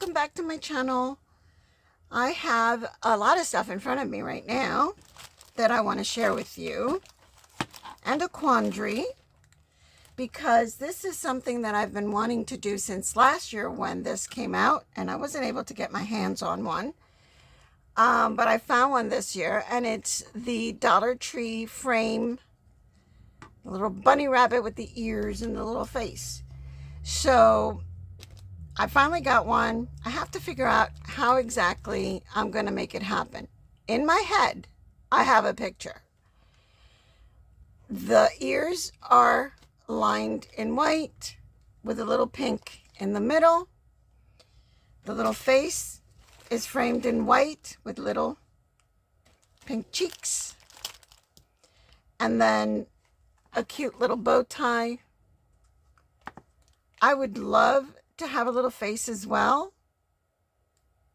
welcome back to my channel. I have a lot of stuff in front of me right now that I want to share with you, and a quandary, because this is something that I've been wanting to do since last year when this came out, and I wasn't able to get my hands on one. But I found one this year, and it's the Dollar Tree frame, the little bunny rabbit with the ears and the little face. So I finally got one. I have to figure out how exactly I'm going to make it happen. In my head, I have a picture. The ears are lined in white with a little pink in the middle. The little face is framed in white with little pink cheeks. And then a cute little bow tie. I would love to have a little face as well,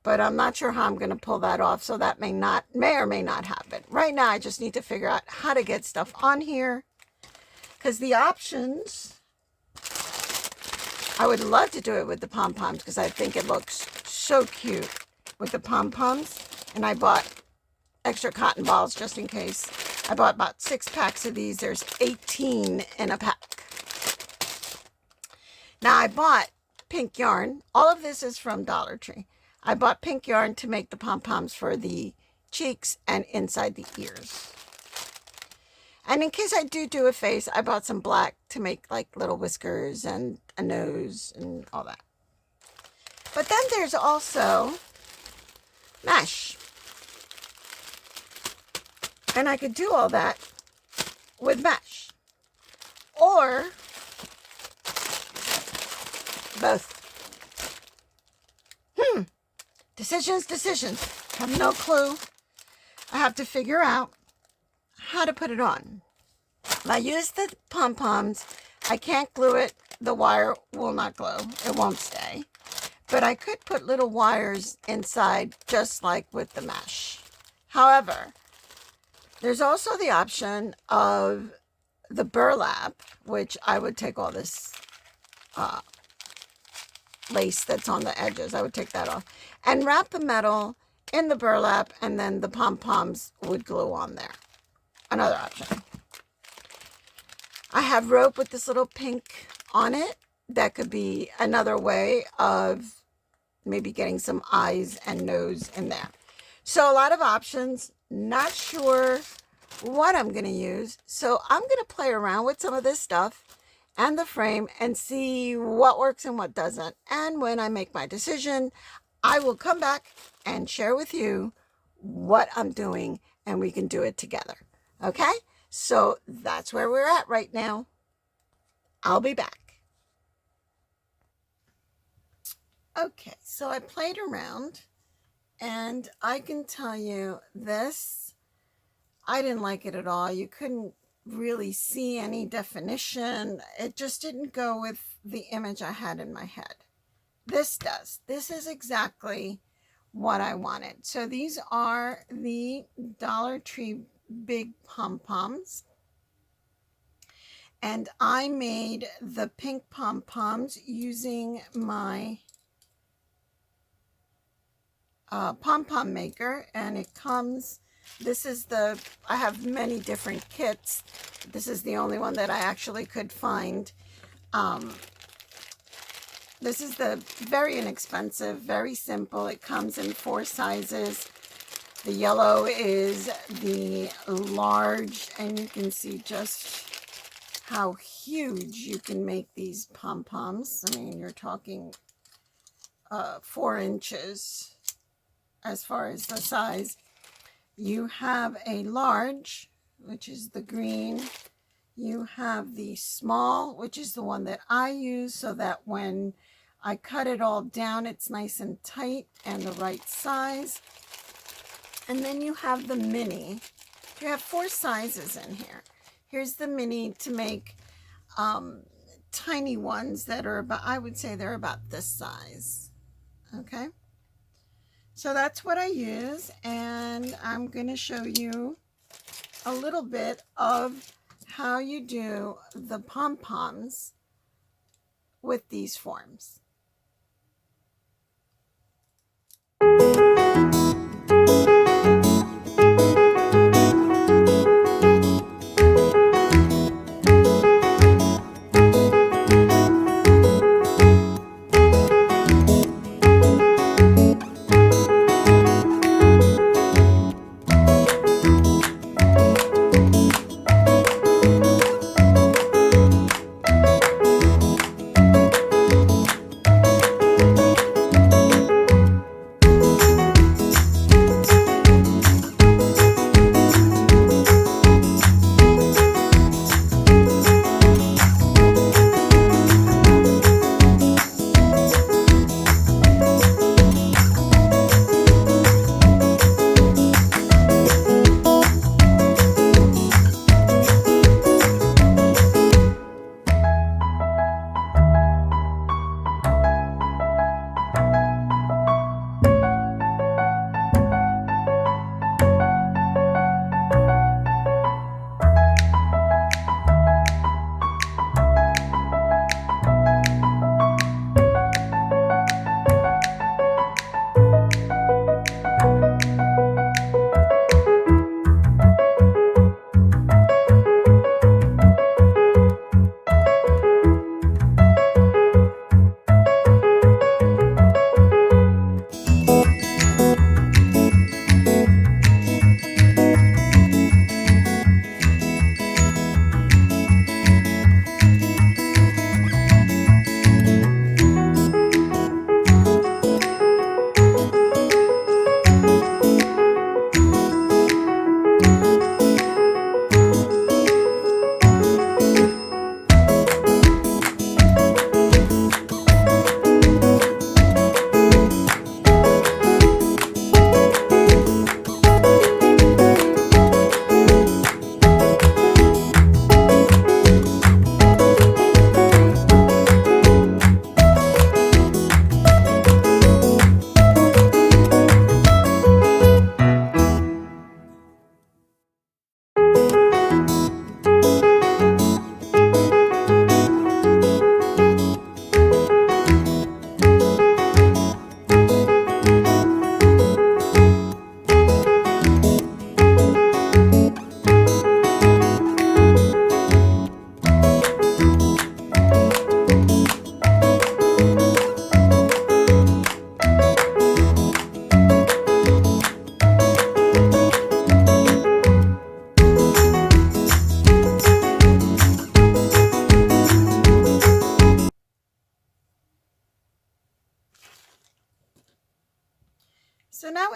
but I'm not sure how I'm going to pull that off, so that may or may not happen. Right now, I just need to figure out how to get stuff on here, because the options, I would love to do it with the pom-poms, because I think it looks so cute with the pom-poms, and I bought extra cotton balls just in case. I bought about 6 packs of these. There's 18 in a pack. Now, I bought pink yarn. All of this is from Dollar Tree. I bought pink yarn to make the pom-poms for the cheeks and inside the ears. And in case I do a face, I bought some black to make like little whiskers and a nose and all that. But then there's also mesh. And I could do all that with mesh. Or both. Decisions. Have no clue. I have to figure out how to put it on. I use the pom-poms. I can't glue it. The wire will not glue. It won't stay. But I could put little wires inside, just like with the mesh. However, there's also the option of the burlap, which I would take all this lace that's on the edges. I would take that off and wrap the metal in the burlap, and then the pom-poms would glue on there. Another option. I have rope with this little pink on it. That could be another way of maybe getting some eyes and nose in there. So a lot of options. Not sure what I'm going to use. So I'm going to play around with some of this stuff and the frame and see what works and what doesn't. And when I make my decision, I will come back and share with you what I'm doing, and we can do it together. Okay? So that's where we're at right now. I'll be back. Okay, so I played around, and I can tell you this, I didn't like it at all. You couldn't really see any definition. It just didn't go with the image I had in my head. This does. This is exactly what I wanted. So these are the Dollar Tree big pom-poms. And I made the pink pom-poms using my pom-pom maker, and it comes, I have many different kits. This is the only one that I actually could find. This is the very inexpensive, very simple. It comes in 4 sizes. The yellow is the large, and you can see just how huge you can make these pom-poms. I mean, you're talking 4 inches as far as the size. You have a large, which is the green. You have the small, which is the one that I use, so that when I cut it all down, it's nice and tight and the right size. And then you have the mini. You have 4 sizes in here. Here's the mini to make tiny ones that are about, I would say they're about this size. Okay. So that's what I use, and I'm going to show you a little bit of how you do the pom-poms with these forms.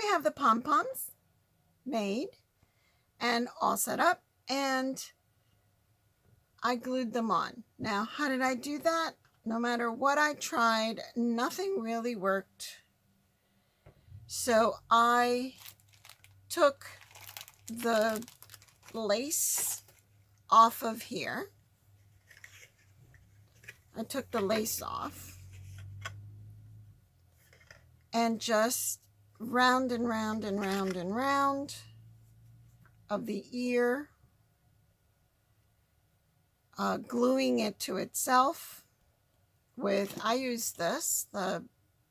we have the pom-poms made and all set up, and I glued them on. Now, how did I do that? No matter what I tried, nothing really worked. So I took the lace off of here. I took the lace off and just round and round and round and round of the ear, gluing it to itself with, I use this, the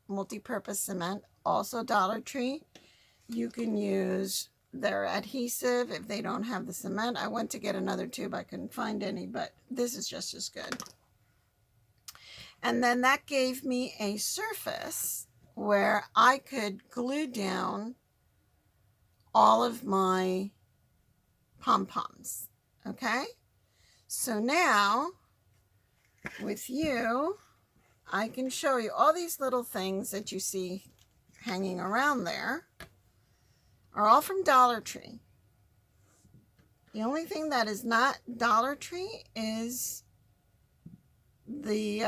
multi-purpose cement, also Dollar Tree. You can use their adhesive if they don't have the cement. I went to get another tube, I couldn't find any, but this is just as good. And then that gave me a surface where I could glue down all of my pom-poms. Okay, so now with you, I can show you all these little things that you see hanging around there are all from Dollar Tree. The only thing that is not Dollar Tree is the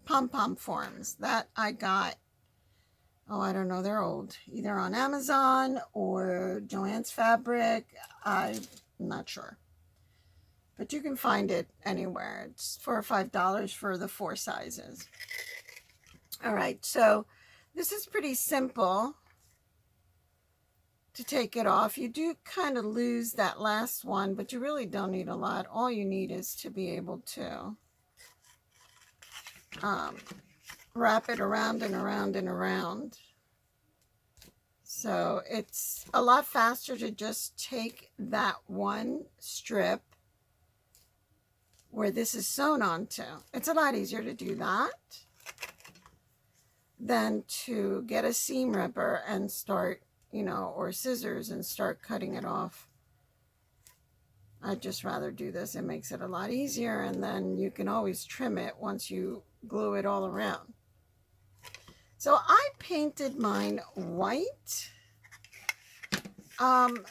pom-pom forms that I got. Oh, I don't know, they're old. Either on Amazon or Joann's Fabric. I'm not sure. But you can find it anywhere. It's $4 or $5 for the 4 sizes. All right, so this is pretty simple to take it off. You do kind of lose that last one, but you really don't need a lot. All you need is to be able to wrap it around and around and around. So it's a lot faster to just take that one strip where this is sewn onto. It's a lot easier to do that than to get a seam ripper and start, you know, or scissors and start cutting it off. I'd just rather do this. It makes it a lot easier, and then you can always trim it once you glue it all around. So I painted mine white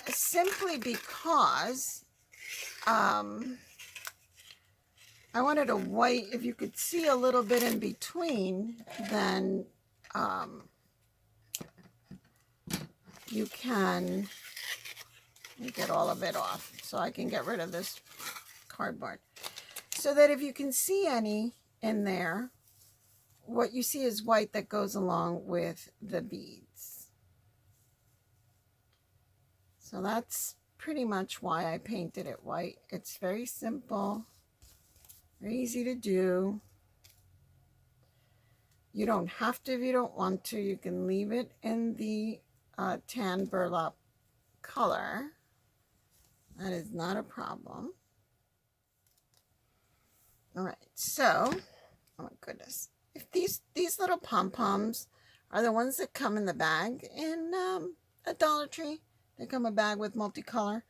simply because I wanted a white. If you could see a little bit in between, then you can get all of it off, so I can get rid of this cardboard. So that if you can see any in there, what you see is white that goes along with the beads. So that's pretty much why I painted it white. It's very simple, very easy to do. You don't have to if you don't want to. You can leave it in the tan burlap color. That is not a problem. All right, so, oh my goodness. If these little pom-poms are the ones that come in the bag in a Dollar Tree. They come a bag with multicolor.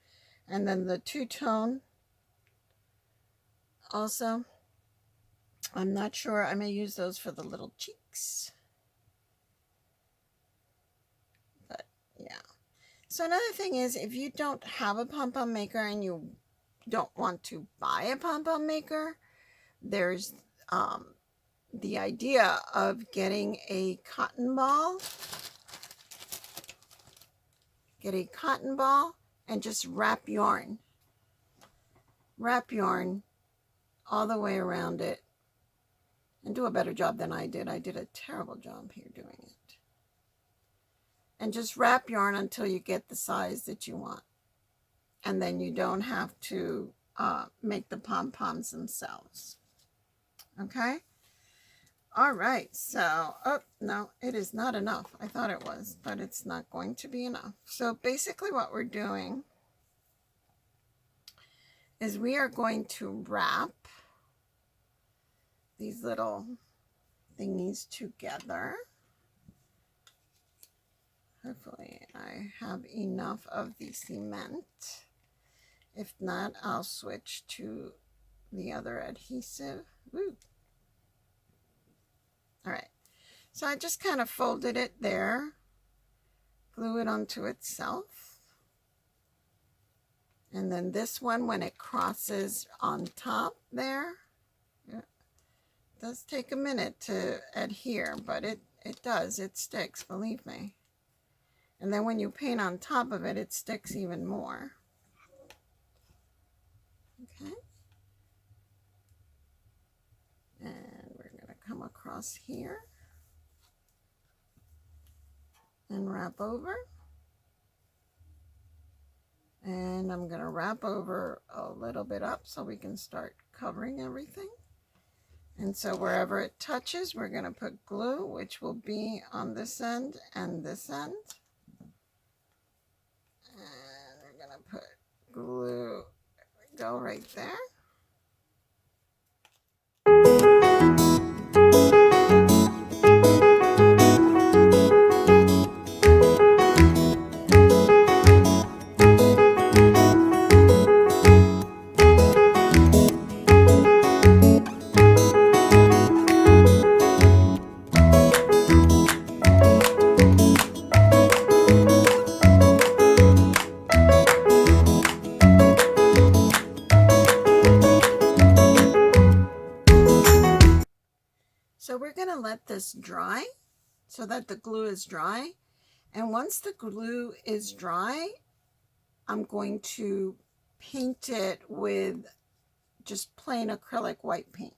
And then the two-tone also. I'm not sure. I may use those for the little cheeks. But, yeah. So another thing is, if you don't have a pom-pom maker and you don't want to buy a pom-pom maker, there's the idea of getting a cotton ball. Get a cotton ball and just wrap yarn. Wrap yarn all the way around it. And do a better job than I did. I did a terrible job here doing it. And just wrap yarn until you get the size that you want. And then you don't have to make the pom-poms themselves. Okay? All right, so, oh, no, it is not enough. I thought it was, but it's not going to be enough. So basically what we're doing is we are going to wrap these little thingies together. Hopefully I have enough of the cement. If not, I'll switch to the other adhesive. Woo. All right, so I just kind of folded it there glue it onto itself. And then this one, when it crosses on top there, it does take a minute to adhere, but it does. It sticks, believe me. And then when you paint on top of it, it sticks even more. Okay. And we're going to come across here and wrap over. And I'm going to wrap over a little bit up so we can start covering everything. And so wherever it touches, we're going to put glue, which will be on this end and this end. And we're going to put glue, there we go, right there. So we're going to let this dry so that the glue is dry. And once the glue is dry, I'm going to paint it with just plain acrylic white paint.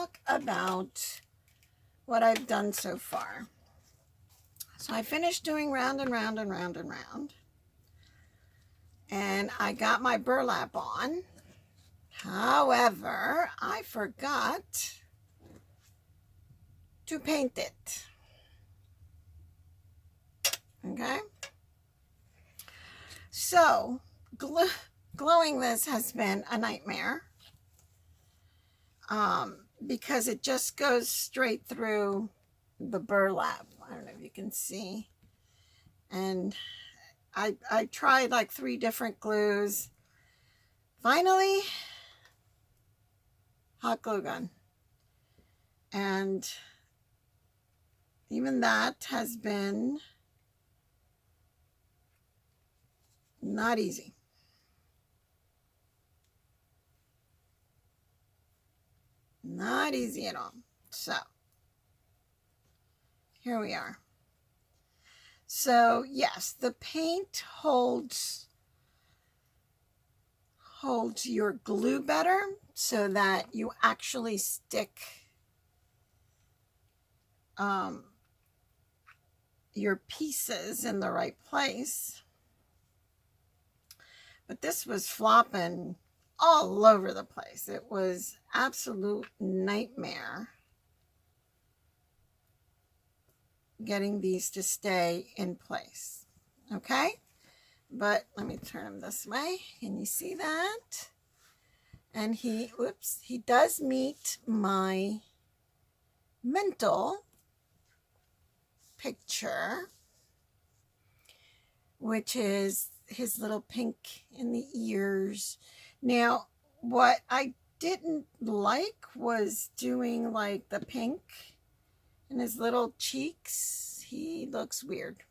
talk about what I've done so far. So I finished doing round and round and round and round. And I got my burlap on. However, I forgot to paint it. Okay? So, gluing this has been a nightmare. Because it just goes straight through the burlap. I don't know if you can see. And I tried like 3 different glues. Finally, hot glue gun. And even that has been not easy. Not easy at all. So, here we are. So, yes, the paint holds your glue better so that you actually stick your pieces in the right place. But this was flopping all over the place. It was absolute nightmare getting these to stay in place. Okay? But let me turn them this way. Can you see that? And he does meet my mental picture, which is his little pink in the ears. Now, what I didn't like was doing like the pink in his little cheeks. He looks weird.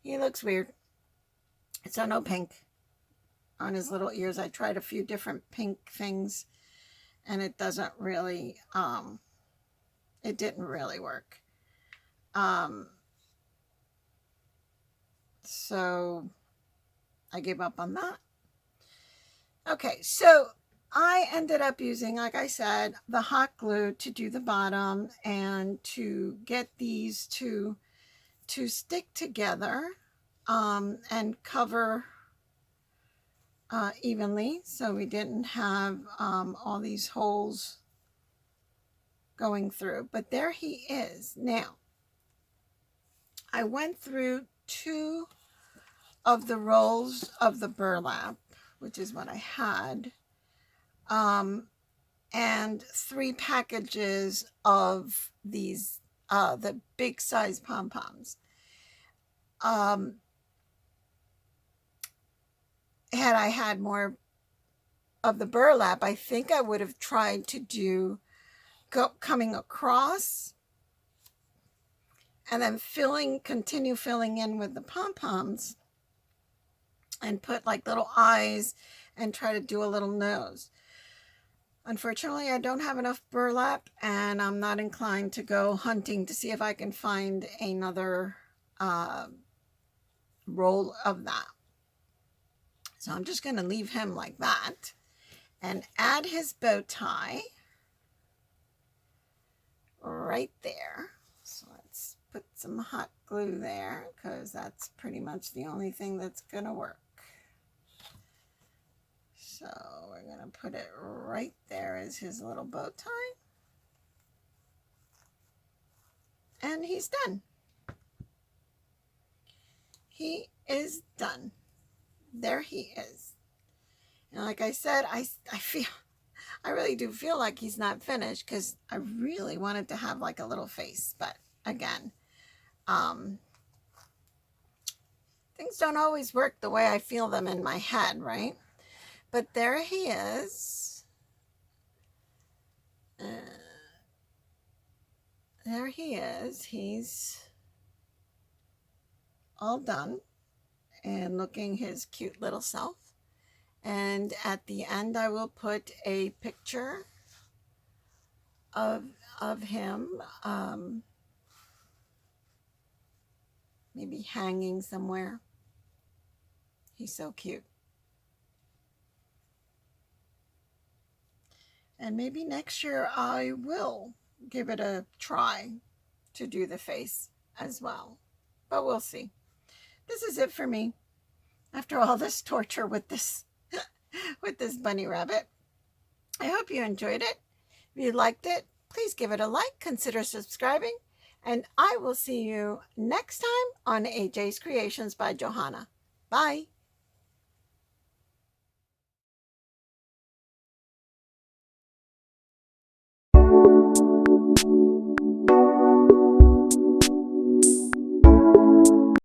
He looks weird. So no pink on his little ears. I tried a few different pink things and it doesn't really, it didn't really work. So I gave up on that. Okay, so I ended up using, like I said, the hot glue to do the bottom and to get these to stick together and cover evenly, so we didn't have all these holes going through. But there he is. Now, I went through 2 of the rolls of the burlap, which is what I had, and 3 packages of these, the big size pom-poms. Had I had more of the burlap, I think I would have tried to do coming across and then continue filling in with the pom-poms and put like little eyes and try to do a little nose. Unfortunately, I don't have enough burlap and I'm not inclined to go hunting to see if I can find another roll of that. So I'm just going to leave him like that and add his bow tie right there. So let's put some hot glue there because that's pretty much the only thing that's going to work. So we're going to put it right there as his little bow tie. And he's done. He is done. There he is. And like I said, I really do feel like he's not finished because I really wanted to have like a little face. But again, things don't always work the way I feel them in my head, right? But there he is. There he is. He's all done and looking his cute little self. And at the end, I will put a picture of him, maybe hanging somewhere. He's so cute. And maybe next year I will give it a try to do the face as well. But we'll see. This is it for me. After all this torture with this with this bunny rabbit. I hope you enjoyed it. If you liked it, please give it a like, consider subscribing, and I will see you next time on AJ's Creations by Johanna. Bye.